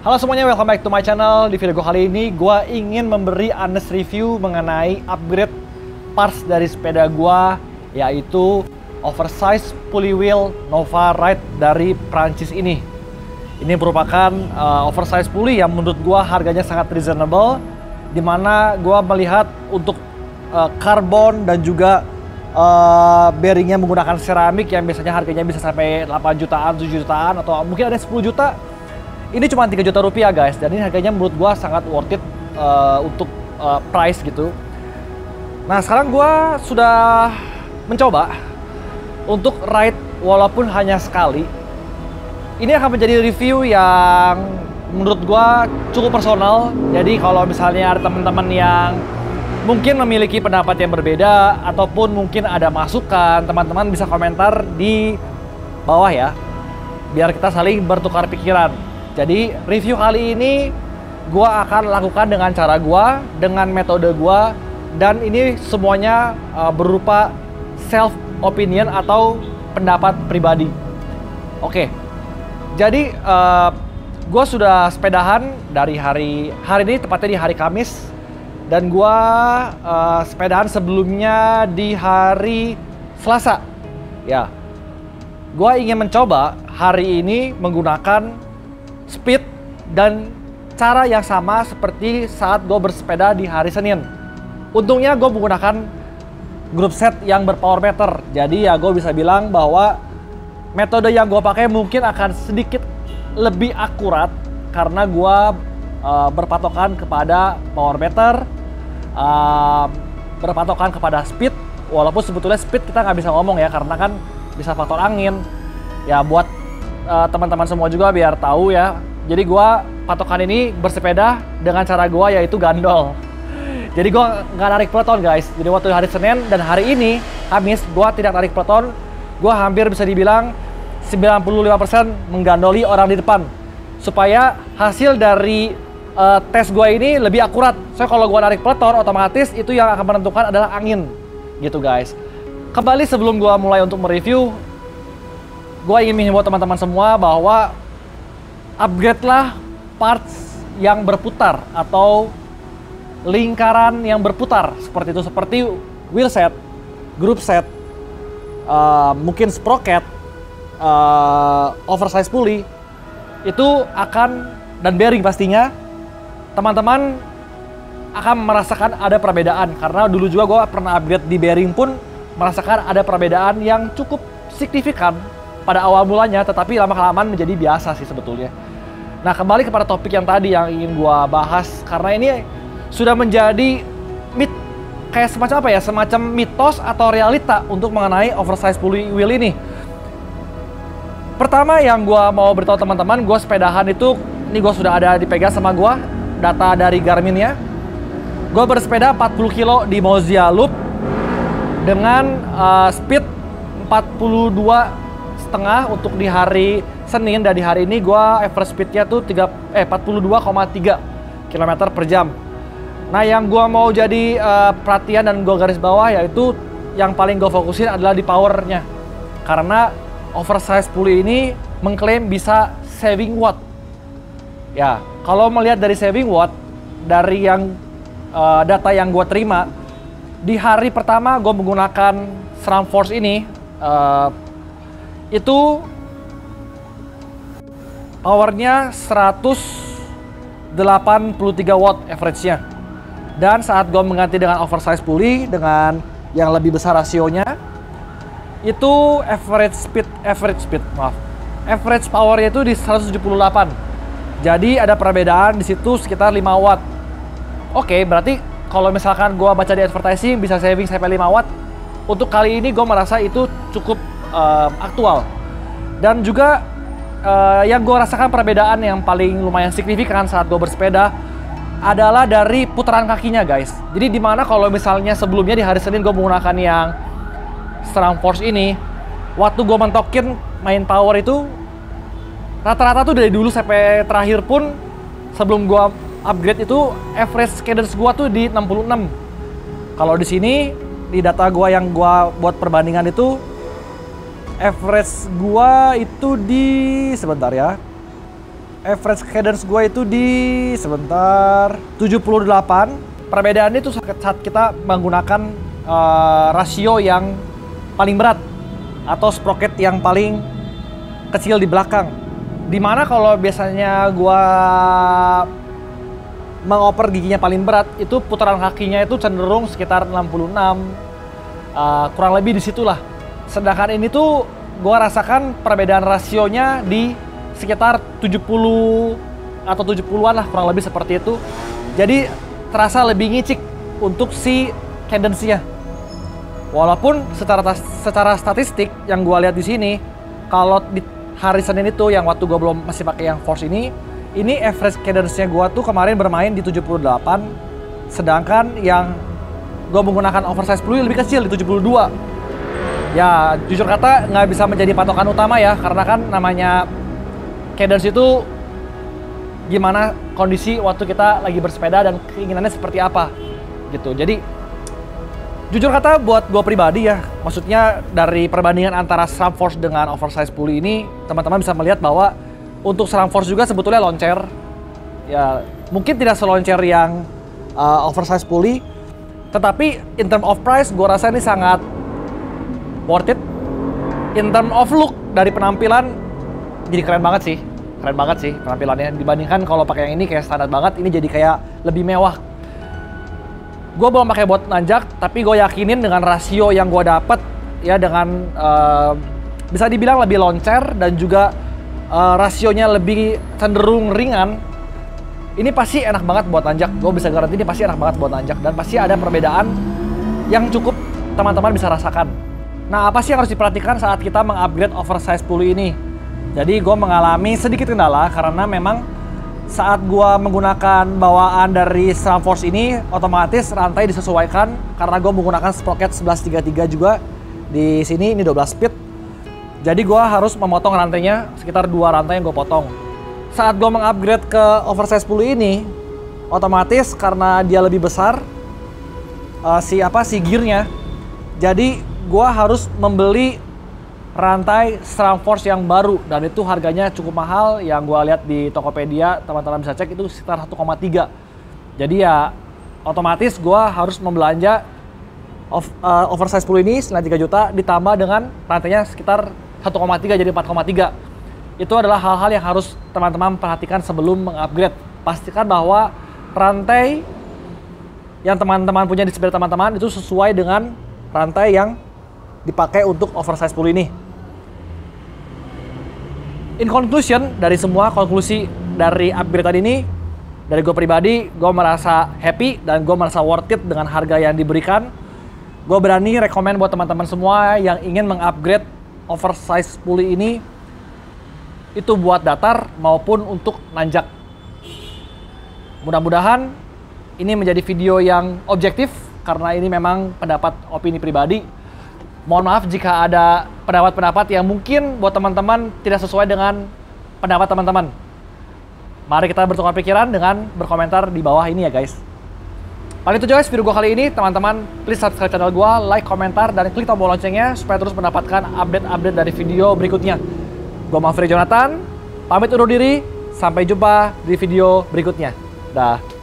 Halo semuanya, welcome back to my channel. Di video gue kali ini, gue ingin memberi honest review mengenai upgrade parts dari sepeda gue, yaitu oversize pulley wheel Nova Ride dari Prancis ini. Ini merupakan oversize pulley yang menurut gue harganya sangat reasonable, dimana gue melihat untuk karbon dan juga bearingnya menggunakan seramik yang biasanya harganya bisa sampai 8 jutaan, 7 jutaan, atau mungkin ada 10 juta. Ini cuma 3 juta rupiah guys, dan ini harganya menurut gua sangat worth it untuk price gitu. Nah sekarang gua sudah mencoba untuk ride walaupun hanya sekali. Ini akan menjadi review yang menurut gua cukup personal. Jadi kalau misalnya ada teman-teman yang mungkin memiliki pendapat yang berbeda ataupun mungkin ada masukan, teman-teman bisa komentar di bawah ya, biar kita saling bertukar pikiran. Jadi review kali ini gua akan lakukan dengan cara gua, dengan metode gua, dan ini semuanya berupa self opinion atau pendapat pribadi. Oke. Jadi gua sudah sepedahan dari hari ini, tepatnya di hari Kamis, dan gua sepedahan sebelumnya di hari Selasa. Ya. Gua ingin mencoba hari ini menggunakan speed dan cara yang sama seperti saat gue bersepeda di hari Senin. Untungnya gue menggunakan group set yang berpower meter, jadi ya gue bisa bilang bahwa metode yang gue pakai mungkin akan sedikit lebih akurat karena gue berpatokan kepada power meter, berpatokan kepada speed. Walaupun sebetulnya speed kita nggak bisa ngomong ya, karena kan bisa faktor angin ya. Buat teman-teman semua juga biar tahu ya. Jadi gua patokan ini bersepeda dengan cara gua yaitu gandol. Jadi gua nggak narik peloton guys. Jadi waktu hari Senin dan hari ini Kamis gua tidak narik peloton. Gua hampir bisa dibilang 95% menggandoli orang di depan supaya hasil dari tes gua ini lebih akurat. Soalnya kalau gua narik peloton otomatis itu yang akan menentukan adalah angin gitu guys. Kembali sebelum gua mulai untuk mereview, gue ingin menghimbau teman-teman semua bahwa upgrade lah parts yang berputar atau lingkaran yang berputar seperti itu, seperti wheel set, group set, mungkin sprocket, oversize pulley itu akan, dan bearing pastinya, teman-teman akan merasakan ada perbedaan. Karena dulu juga gue pernah upgrade di bearing pun merasakan ada perbedaan yang cukup signifikan pada awal mulanya, tetapi lama-kelamaan menjadi biasa sih sebetulnya. Nah kembali kepada topik yang tadi yang ingin gua bahas, karena ini sudah menjadi kayak semacam apa ya, semacam mitos atau realita untuk mengenai oversize pulley wheel ini. Pertama yang gua mau beritahu teman-teman, gua sepedahan itu, ini gua sudah ada dipegang sama gua data dari Garmin-nya. Gua bersepeda 40 kilo di Mozia Loop dengan speed 42,5 untuk di hari Senin, dan di hari ini gua average speednya tuh 42,3 km per jam. Nah yang gua mau jadi perhatian dan gua garis bawah, yaitu yang paling gua fokusin adalah di powernya, karena oversize pulley ini mengklaim bisa saving watt. Ya kalau melihat dari saving watt, dari yang data yang gua terima di hari pertama gua menggunakan SRAM Force ini, itu powernya 183 watt average-nya. Dan saat gue mengganti dengan oversize pulley dengan yang lebih besar rasionya, itu average powernya itu di 178. Jadi ada perbedaan di situ sekitar 5 watt. Oke, berarti kalau misalkan gue baca di advertising bisa saving sampai 5 watt. Untuk kali ini gue merasa itu cukup aktual. Dan juga yang gue rasakan perbedaan yang paling lumayan signifikan saat gue bersepeda adalah dari putaran kakinya guys. Jadi dimana kalau misalnya sebelumnya di hari Senin gue menggunakan yang SRAM Force ini, waktu gue mentokin main power itu rata-rata tuh dari dulu sampai terakhir pun sebelum gue upgrade itu average cadence gue tuh di 66. Kalau di sini di data gue yang gue buat perbandingan itu average gua itu di, sebentar ya, average cadence gue itu di sebentar 78. Perbedaannya itu saat kita menggunakan rasio yang paling berat atau sprocket yang paling kecil di belakang. Dimana kalau biasanya gue mengoper giginya paling berat, itu putaran kakinya itu cenderung sekitar 66, kurang lebih disitulah. Sedangkan ini tuh gue rasakan perbedaan rasionya di sekitar 70 atau 70-an lah, kurang lebih seperti itu. Jadi terasa lebih ngicik untuk si cadence-nya. Walaupun secara statistik yang gue lihat di sini, kalau di hari Senin itu yang waktu gue belum masih pakai yang Force ini average cadence-nya gue tuh kemarin bermain di 78, sedangkan yang gue menggunakan oversize Pluit lebih kecil di 72. Ya jujur kata nggak bisa menjadi patokan utama ya, karena kan namanya cadence itu gimana kondisi waktu kita lagi bersepeda dan keinginannya seperti apa gitu. Jadi jujur kata buat gue pribadi ya, maksudnya dari perbandingan antara SRAM Force dengan oversize Pluit ini, teman-teman bisa melihat bahwa untuk SRAM Force juga sebetulnya loncer ya, mungkin tidak seloncer yang oversize Pluit, tetapi in term of price gue rasa ini sangat worth it. In term of look, dari penampilan jadi keren banget sih penampilannya, dibandingkan kalau pakai yang ini kayak standar banget, ini jadi kayak lebih mewah. Gue belum pakai buat nanjak, tapi gue yakinin dengan rasio yang gue dapet ya, dengan bisa dibilang lebih loncer dan juga rasionya lebih cenderung ringan, ini pasti enak banget buat nanjak. Gue bisa garanti ini pasti enak banget buat nanjak, dan pasti ada perbedaan yang cukup teman-teman bisa rasakan. Nah, apa sih yang harus diperhatikan saat kita mengupgrade oversize Pluit ini? Jadi gue mengalami sedikit kendala karena memang saat gue menggunakan bawaan dari SRAM Force ini, otomatis rantai disesuaikan karena gue menggunakan sprocket 1133 juga di sini, ini 12 speed. Jadi gue harus memotong rantainya, sekitar 2 rantai yang gue potong. Saat gue mengupgrade ke oversize Pluit ini, otomatis karena dia lebih besar si gearnya, jadi gue harus membeli rantai SRAM Force yang baru, dan itu harganya cukup mahal. Yang gue lihat di Tokopedia, teman-teman bisa cek, itu sekitar 1,3. Jadi ya otomatis gue harus membelanja oversize Pluit ini senilai 3 juta ditambah dengan rantainya sekitar 1,3 jadi 4,3. Itu adalah hal-hal yang harus teman-teman perhatikan sebelum mengupgrade. Pastikan bahwa rantai yang teman-teman punya di sepeda teman-teman itu sesuai dengan rantai yang dipakai untuk oversize Pluit ini. In conclusion, dari semua konklusi dari upgrade ini, dari gue pribadi, gue merasa happy dan gue merasa worth it dengan harga yang diberikan. Gue berani rekomend buat teman-teman semua yang ingin mengupgrade oversize Pluit ini, itu buat datar maupun untuk nanjak. Mudah-mudahan ini menjadi video yang objektif, karena ini memang pendapat opini pribadi. Mohon maaf jika ada pendapat-pendapat yang mungkin buat teman-teman tidak sesuai dengan pendapat teman-teman. Mari kita bertukar pikiran dengan berkomentar di bawah ini ya guys. Paling itu guys video gue kali ini, teman-teman please subscribe channel gue, like, komentar, dan klik tombol loncengnya supaya terus mendapatkan update-update dari video berikutnya. Gue Mafri Jonathan, pamit undur diri, sampai jumpa di video berikutnya. Dah.